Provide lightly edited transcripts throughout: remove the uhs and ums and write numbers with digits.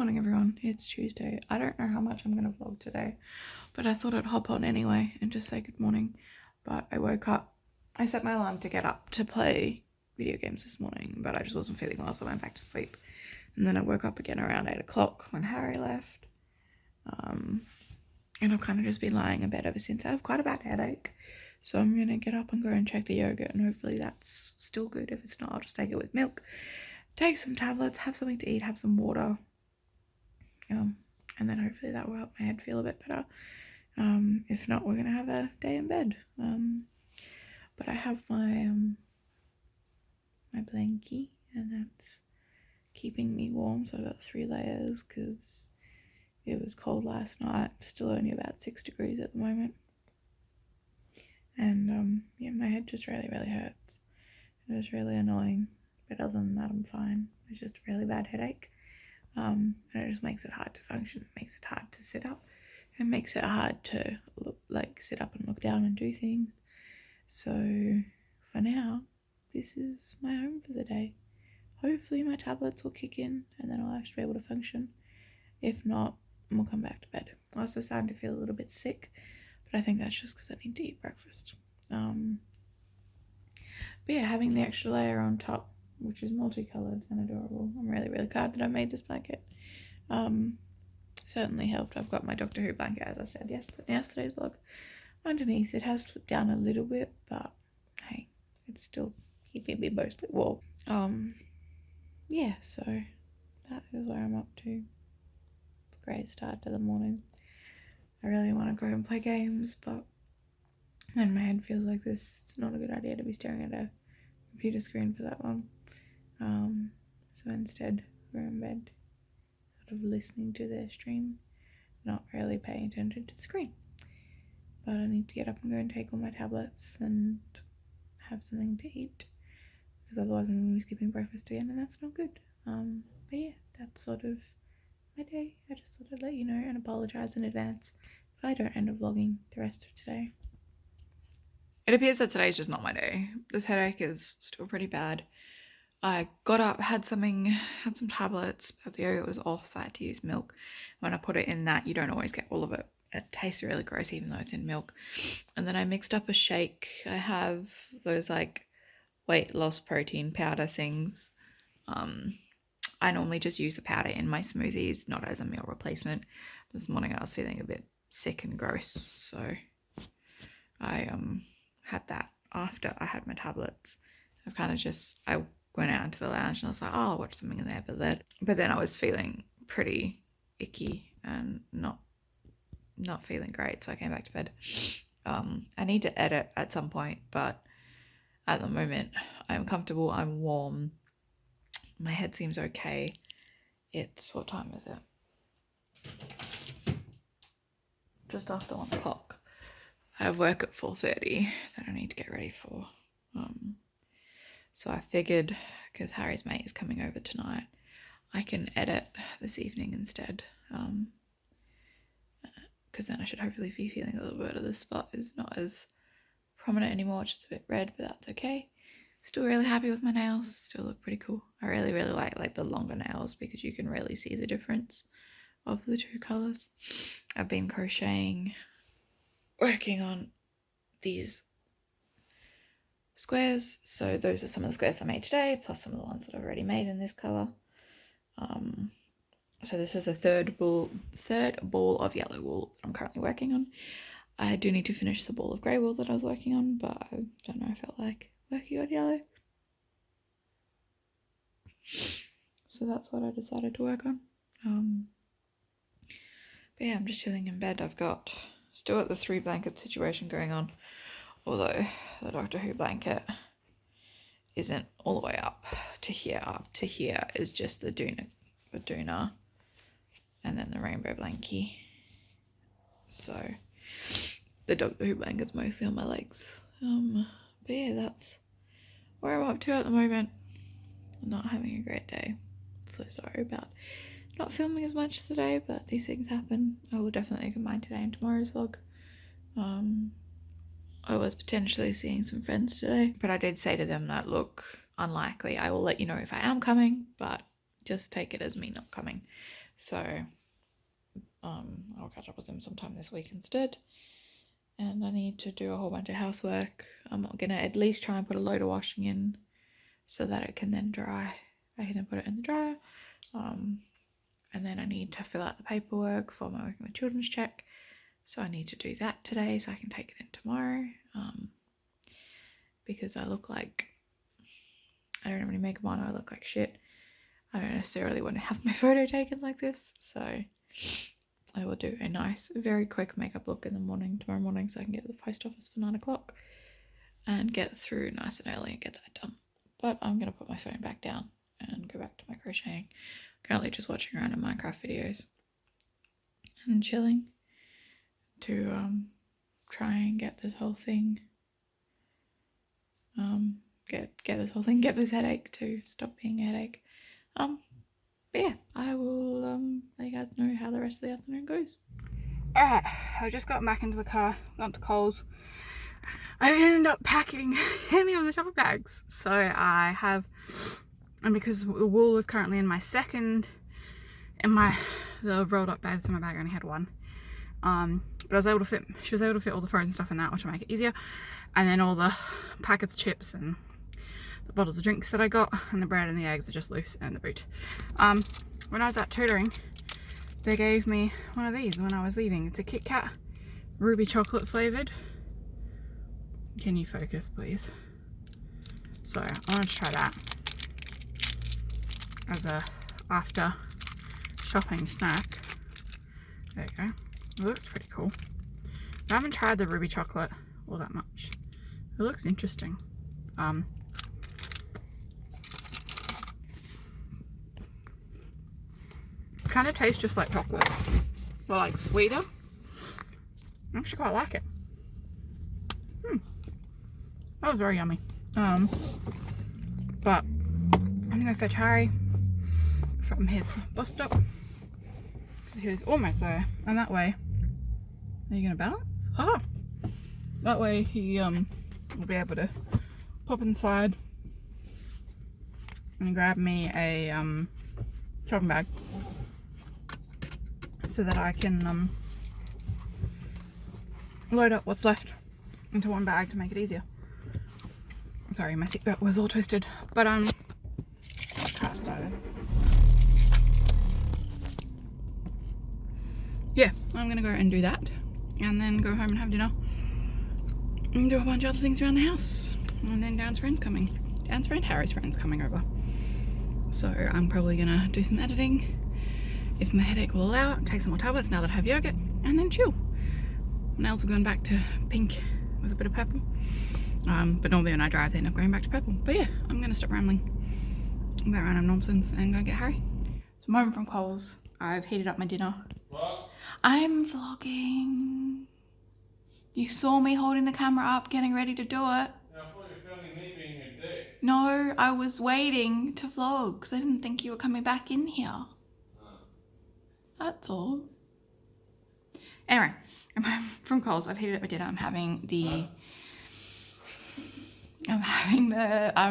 morning everyone, it's Tuesday. I don't know how much I'm going to vlog today, but I thought I'd hop on anyway and just say good morning. But I woke up, I set my alarm to get up to play video games this morning, but I just wasn't feeling well, so I went back to sleep. And then I woke up again around 8 o'clock when Harry left. And I've kind of just been lying in bed ever since. I have quite a bad headache, so I'm going to get up and go and check the yogurt, and hopefully that's still good. If it's not, I'll just take it with milk. Take some tablets, have something to eat, have some water. And then hopefully that will help my head feel a bit better. If not, we're gonna have a day in bed. But I have my my blankie, and that's keeping me warm. So I've got 3 layers because it was cold last night. Still only about 6 degrees at the moment. And yeah, my head just really hurts. It was really annoying, but other than that, I'm fine. It's just a really bad headache. And it just makes it hard to function. It makes it hard to sit up. It makes it hard to sit up and look down and do things. So for now, this is my home for the day. Hopefully my tablets will kick in and then I'll actually be able to function. If not, we'll come back to bed. I'm also starting to feel a little bit sick, but I think that's just because I need to eat breakfast. But yeah, having the extra layer on top, which is multicolored and adorable. I'm really glad that I made this blanket. Certainly helped. I've got my Doctor Who blanket, as I said yesterday's vlog. Underneath it has slipped down a little bit, but hey, it's still keeping me mostly warm. Yeah, so that is where I'm up to. Great start to the morning. I really want to go and play games, but when my head feels like this, it's not a good idea to be staring at a computer screen for that long. So instead we're in bed, sort of listening to their stream, not really paying attention to the screen. But I need to get up and go and take all my tablets and have something to eat, because otherwise I'm going to be skipping breakfast again, and that's not good. But yeah, that's sort of my day. I just thought I'd let you know and apologise in advance if I don't end up vlogging the rest of today. It appears that today's just not my day. This headache is still pretty bad. I got up, had some tablets, but the yogurt was off, so I had to use milk. When I put it in that, you don't always get all of it. It tastes really gross even though it's in milk. And then I mixed up a shake. I have those like weight loss protein powder things. I normally just use the powder in my smoothies, not as a meal replacement. This morning I was feeling a bit sick and gross, so I had that after I had my tablets. I went out into the lounge and I was like, oh, I'll watch something in there, but then I was feeling pretty icky and not feeling great, so I came back to bed. I need to edit at some point, but at the moment I'm comfortable, I'm warm, my head seems okay. It's, what time is it? Just after 1 o'clock. I have work at 4:30 that I need to get ready for. So I figured, because Harry's mate is coming over tonight, I can edit this evening instead. Because then I should hopefully be feeling a little bit of this spot is not as prominent anymore, it's just a bit red, but that's okay. Still really happy with my nails, still look pretty cool. I really like the longer nails because you can really see the difference of the 2 colours. I've been crocheting, working on these squares, so those are some of the squares I made today, plus some of the ones that I've already made in this colour. So this is a third ball of yellow wool that I'm currently working on. I do need to finish the ball of grey wool that I was working on, but I don't know, I felt like working on yellow. So that's what I decided to work on. But yeah, I'm just chilling in bed. I've got still got the 3 blanket situation going on, although the Doctor Who blanket isn't all the way up to here. Up to here is just the Doona, and then the rainbow blankie. So the Doctor Who blanket's mostly on my legs. But yeah, that's where I'm up to at the moment. I'm not having a great day. So sorry about not filming as much today, but these things happen. I will definitely combine today and tomorrow's vlog. I was potentially seeing some friends today, but I did say to them that, look, unlikely. I will let you know if I am coming, but just take it as me not coming. So I'll catch up with him sometime this week instead. And I need to do a whole bunch of housework. I'm gonna at least try and put a load of washing in so that it can then dry. I can then put it in the dryer. And then I need to fill out the paperwork for my working with children's check. So I need to do that today so I can take it in tomorrow. Because I look like, I don't have any makeup on, I look like shit. I don't necessarily want to have my photo taken like this. So I will do a nice, very quick makeup look in the morning, tomorrow morning, so I can get to the post office for 9 o'clock and get through nice and early and get that done. But I'm going to put my phone back down and go back to my crocheting. Currently just watching around in Minecraft videos and chilling to try and get this whole thing, get this headache to stop being a headache. But yeah, I will let you guys know how the rest of the afternoon goes. Alright, I just got back into the car, got to Coles. I didn't end up packing any of the shopping bags, so I have, and because the wool is currently in my second, the rolled up bags in my bag, I only had one. But I was able to fit, she was able to fit all the frozen stuff in that, which will make it easier. And then all the packets of chips and the bottles of drinks that I got, and the bread and the eggs are just loose in the boot. When I was out tutoring, they gave me one of these when I was leaving. It's a Kit Kat ruby chocolate flavoured. Can you focus, please? So I wanted to try that as a after shopping snack. There you go. It looks pretty cool. I haven't tried the ruby chocolate all that much. It looks interesting. Kind of tastes just like chocolate, but like sweeter. I actually quite like it. That was very yummy. But I'm gonna go fetch Harry from his bus stop because he was almost there, and that way, are you gonna balance? Ah, that way he will be able to pop inside and grab me a shopping bag so that I can load up what's left into one bag to make it easier. Sorry, my seatbelt was all twisted, but car started. Yeah, I'm gonna go and do that, and then go home and have dinner, and do a bunch of other things around the house. And then Dan's friend Harry's friend's coming over. So I'm probably gonna do some editing, if my headache will allow it, take some more tablets now that I have yogurt, and then chill. Nails are going back to pink with a bit of purple. But normally when I drive they end up going back to purple. But yeah, I'm going to stop rambling about random nonsense and go get Harry. It's a moment from Coles. I've heated up my dinner. What? I'm vlogging. You saw me holding the camera up, getting ready to do it. I thought you were filming me being a dick. No, I was waiting to vlog because I didn't think you were coming back in here. Oh. That's all. Anyway, I'm home from Coles. I've heated up my dinner. I'm having the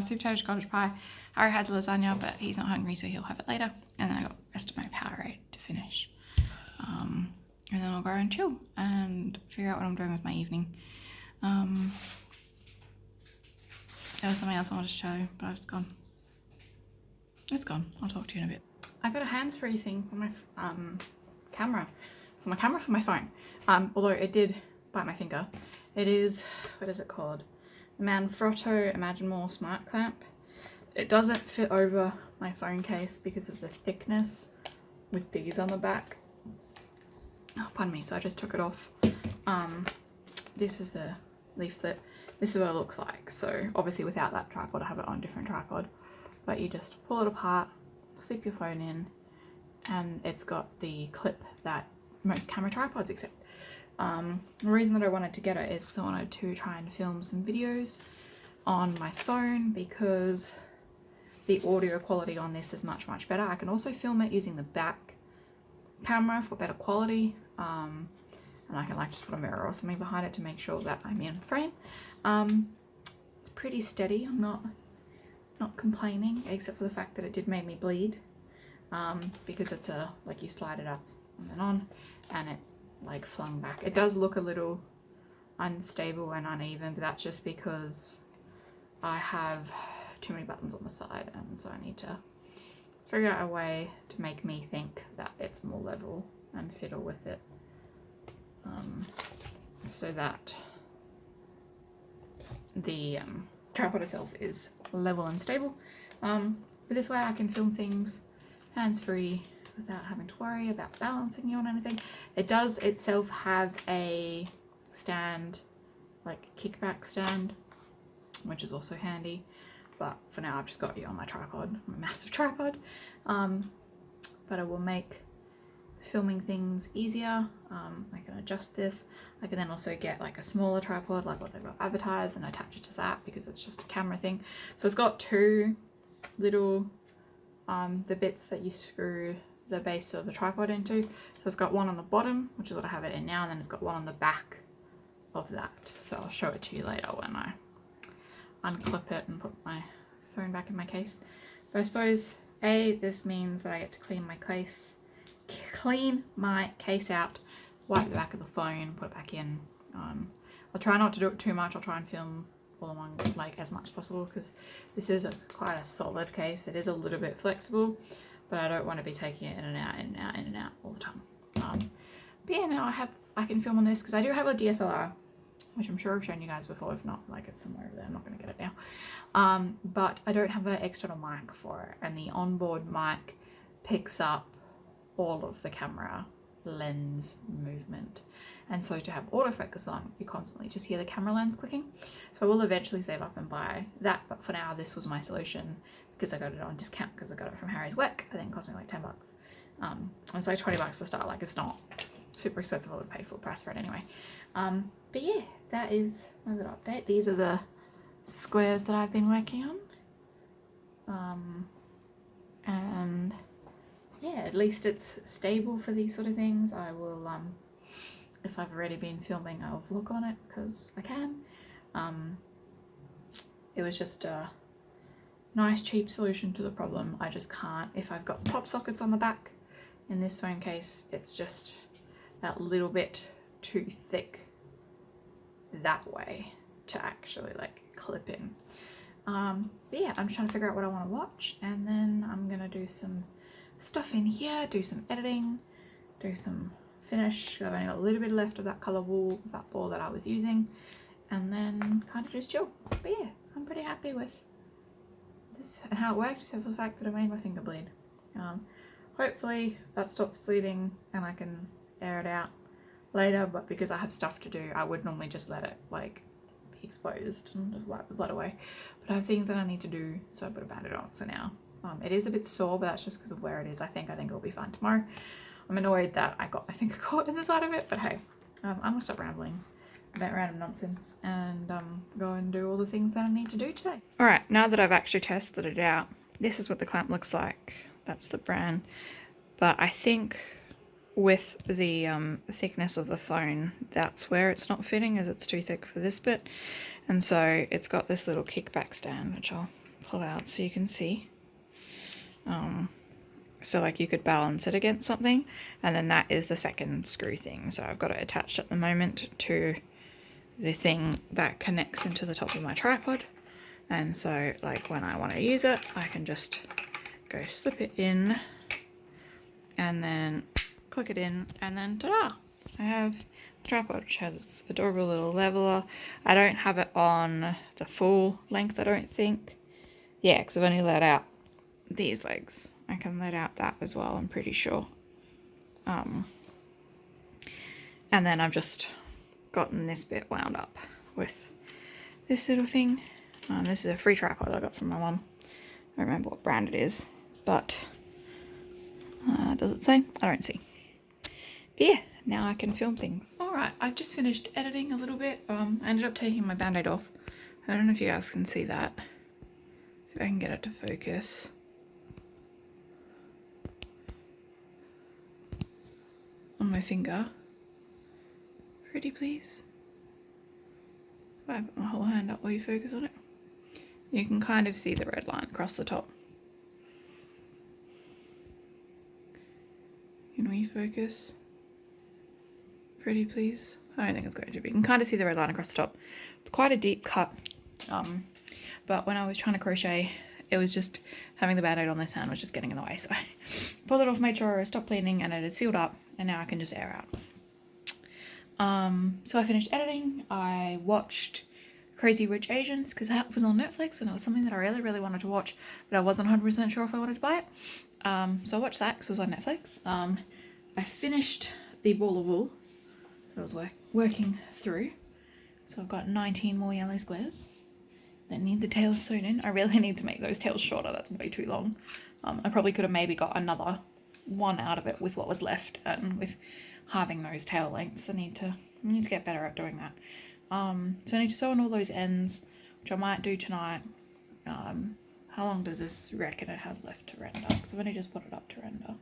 sweet potato cottage pie. Harry had the lasagna, but he's not hungry, so he'll have it later. And then I got the rest of my Powerade to finish. And then I'll go and chill and figure out what I'm doing with my evening. There was something else I wanted to show, but it's gone. It's gone. I'll talk to you in a bit. I got a hands-free thing for my camera. For my phone. Although it did bite my finger. It is, what is it called? The Manfrotto Imagine More Smart Clamp. It doesn't fit over my phone case because of the thickness with these on the back. Oh, pardon me, so I just took it off. This is the leaflet. This is what it looks like. So obviously without that tripod, I have it on a different tripod. But you just pull it apart, slip your phone in, and it's got the clip that most camera tripods accept. The reason that I wanted to get it is because I wanted to try and film some videos on my phone because the audio quality on this is much better. I can also film it using the back camera for better quality, and I can like just put a mirror or something behind it to make sure that I'm in frame. It's pretty steady. I'm not complaining, except for the fact that it did make me bleed. because it's like you slide it up and then on, and it like flung back. It does look a little unstable and uneven, but that's just because I have too many buttons on the side, and so I need to figure out a way to make me think that it's more level and fiddle with it, so that the tripod itself is level and stable. But this way I can film things hands-free without having to worry about balancing you on anything. It does itself have a stand, like kickback stand, which is also handy, but for now I've just got you on my tripod, my massive tripod. But it will make filming things easier. I can adjust this. I can then also get like a smaller tripod like what they've got advertised and attach it to that, because it's just a camera thing. So it's got two little the bits that you screw the base of the tripod into. So it's got one on the bottom, which is what I have it in now, and then it's got one on the back of that. So I'll show it to you later when I unclip it and put my phone back in my case. But I suppose this means that I get to clean my case out, wipe the back of the phone, put it back in. I'll try not to do it too much. I'll try and film all in one, like as much as possible, because this is quite a solid case. It is a little bit flexible, but I don't want to be taking it in and out, in and out, in and out all the time. But yeah, now I can film on this because I do have a DSLR, which I'm sure I've shown you guys before. If not, like, it's somewhere over there. I'm not going to get it now. But I don't have an external mic for it, and the onboard mic picks up all of the camera lens movement, and so to have autofocus on, you constantly just hear the camera lens clicking. So I will eventually save up and buy that, but for now this was my solution because I got it on discount because I got it from Harry's work. I think it cost me like $10. It's like $20 to start. Like, it's not super expensive. I would have paid full price for it anyway. But yeah, that is my little update. These are the squares that I've been working on, and yeah, at least it's stable for these sort of things. I will, if I've already been filming, I'll vlog on it because I can. It was just a nice cheap solution to the problem. I just can't, if I've got pop sockets on the back in this phone case, it's just that little bit too thick that way to actually like clip in. But yeah, I'm trying to figure out what I want to watch, and then I'm gonna do some stuff in here, do some editing, do some finish. I've only got a little bit left of that colour wool, that ball that I was using, and then kind of just chill. But yeah, I'm pretty happy with this and how it worked, except for the fact that I made my finger bleed. Hopefully that stops bleeding and I can air it out later, but because I have stuff to do, I would normally just let it like be exposed and just wipe the blood away. But I have things that I need to do, so I put a band-aid on for now. It is a bit sore, but that's just because of where it is. I think it'll be fine tomorrow. I'm annoyed that I got my finger caught in the side of it, but hey, I'm gonna stop rambling about random nonsense and go and do all the things that I need to do today. All right, now that I've actually tested it out, this is what the clamp looks like. That's the brand. But I think with the thickness of the phone, that's where it's not fitting, as it's too thick for this bit. And so it's got this little kickback stand, which I'll pull out so you can see. So like you could balance it against something, and then that is the second screw thing. So I've got it attached at the moment to the thing that connects into the top of my tripod, and so like when I want to use it, I can just go slip it in and then click it in, and then ta-da! I have the tripod, which has its adorable little leveler. I don't have it on the full length, I don't think. Yeah, because I've only let out these legs. I can let out that as well, I'm pretty sure. And then I've just gotten this bit wound up with this little thing. This is a free tripod I got from my mum. I don't remember what brand it is, but does it say? I don't see. But yeah, now I can film things. Alright, I've just finished editing a little bit. I ended up taking my band-aid off. I don't know if you guys can see that. See if I can get it to focus. On my finger. Pretty please. So I put my whole hand up while you focus on it. You can kind of see the red line across the top. Can we focus? Pretty please. I don't think it's going to be. You can kind of see the red line across the top. It's quite a deep cut. But when I was trying to crochet, it was just having the band-aid on this hand was just getting in the way. So I pulled it off, made sure I stopped bleeding, and it had sealed up, and now I can just air out. So I finished editing. I watched Crazy Rich Asians because that was on Netflix and it was something that I really, really wanted to watch, but I wasn't 100% sure if I wanted to buy it. So I watched that because it was on Netflix. I finished the ball of wool that I was working through. So I've got 19 more yellow squares that need the tails sewn in. I really need to make those tails shorter. That's way too long. I probably could have maybe got another one out of it with what was left, and with halving those tail lengths, I need to get better at doing that. So I need to sew on all those ends, which I might do tonight. How long does this reckon it has left to render? Because I've only just put it up to render.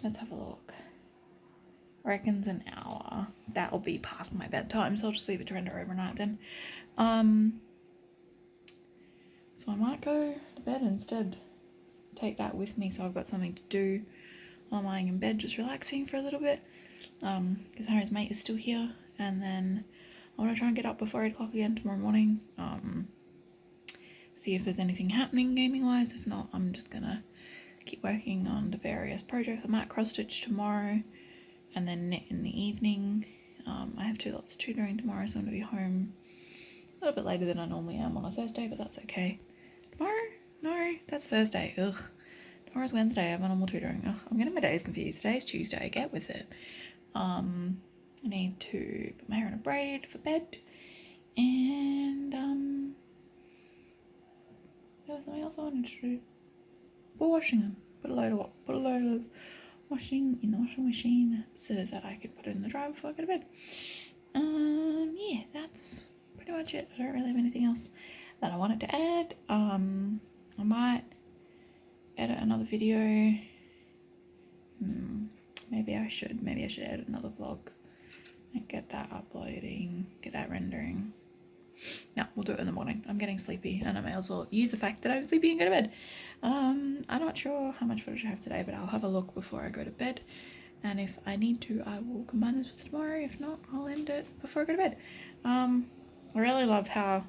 Let's have a look. Reckons an hour. That'll be past my bedtime, so I'll just leave it to render overnight then. So I might go to bed instead. Take that with me so I've got something to do while I'm lying in bed, just relaxing for a little bit. Because Harry's mate is still here, and then I want to try and get up before 8 o'clock again tomorrow morning. See if there's anything happening gaming wise. If not, I'm just gonna keep working on the various projects. I might cross stitch tomorrow and then knit in the evening. I have 2 lots of tutoring tomorrow, so I'm gonna be home a little bit later than I normally am on a Thursday, but that's okay. Tomorrow? No, that's Thursday. Ugh. Tomorrow's Wednesday. I have my normal tutoring. Ugh, I'm getting my days confused. Today's Tuesday. Get with it. I need to put my hair in a braid for bed, and there was something else I wanted to do. We're washing them. Put a load of washing in the washing machine so that I could put it in the dryer before I go to bed. Yeah, that's pretty much it. I don't really have anything else that I wanted to add. I might edit another video. Maybe I should edit another vlog and get that uploading, get that rendering. No, we'll do it in the morning. I'm getting sleepy and I may as well use the fact that I'm sleepy and go to bed. I'm not sure how much footage I have today, but I'll have a look before I go to bed. And if I need to, I will combine this with tomorrow. If not, I'll end it before I go to bed. I really love how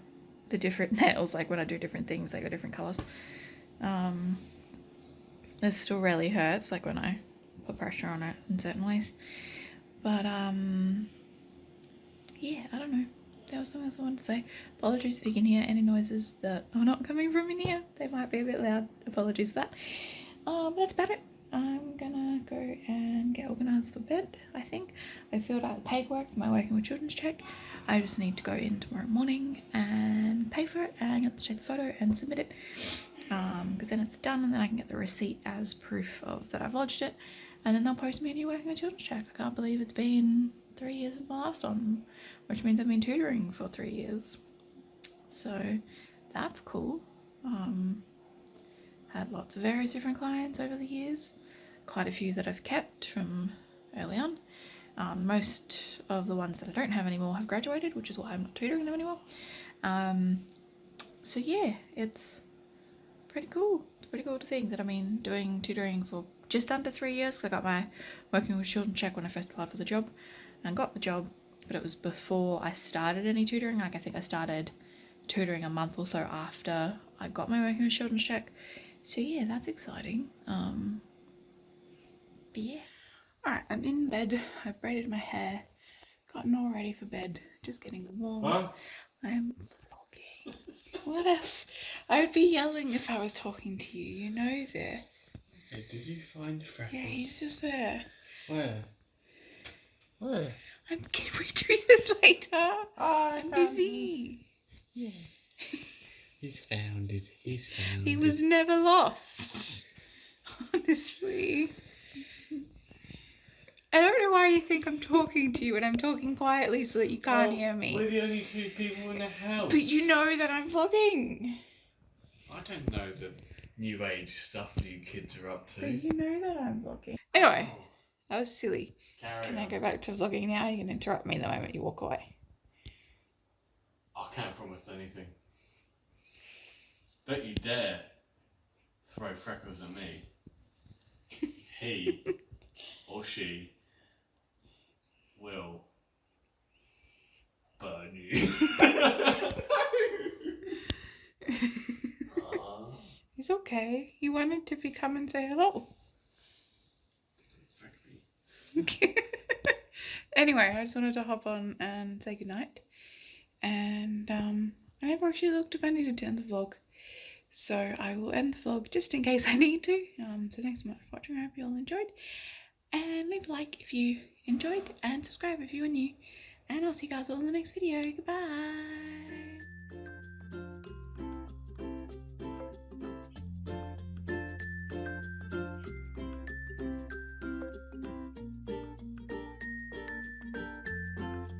the different nails, like when I do different things, they go different colours. This still really hurts, like when I put pressure on it in certain ways. But yeah, I don't know. There was something else I wanted to say. Apologies if you can hear any noises that are not coming from in here. They might be a bit loud. Apologies for that. But that's about it. I'm gonna go and get organised for bed, I think. I filled out the paperwork for my Working with Children's check. I just need to go in tomorrow morning and pay for it and get to take the photo and submit it. Because then it's done and then I can get the receipt as proof of that I've lodged it. And then they'll post me a new Working with Children's check. I can't believe it's been 3 years since my last one, which means I've been tutoring for 3 years. So that's cool. Had lots of various different clients over the years. Quite a few that I've kept from early on. Most of the ones that I don't have anymore have graduated, which is why I'm not tutoring them anymore. So yeah, it's pretty cool. It's pretty cool to think that I've been doing tutoring for just under 3 years, because I got my Working with Children check when I first applied for the job and got the job, but it was before I started any tutoring. Like I think I started tutoring a month or so after I got my Working with Children check. So yeah, that's exciting. But yeah. Alright, I'm in bed. I've braided my hair, gotten all ready for bed, just getting warm. Huh? I am vlogging. What else? I would be yelling if I was talking to you, you know that. Hey, did you find Freckles? Yeah, he's just there. Where? Where? Can we do this later? Oh, I'm busy. Yeah. He's found it. He's found He was never lost. Honestly. I don't know why you think I'm talking to you when I'm talking quietly so that you can't hear me. We're the only 2 people in the house. But you know that I'm vlogging. I don't know the new age stuff that you kids are up to. But you know that I'm vlogging. Anyway, that was silly. Can I go back to vlogging now? You can interrupt me the moment you walk away. I can't promise anything. Don't you dare throw Freckles at me. He or she will burn you. It's okay. You wanted to come and say hello. Exactly. Anyway, I just wanted to hop on and say goodnight. And I never actually looked if I needed to end the vlog. So I will end the vlog just in case I need to. So thanks so much for watching. I hope you all enjoyed. And leave a like if you enjoyed and subscribe if you are new. And I'll see you guys all in the next video. Goodbye.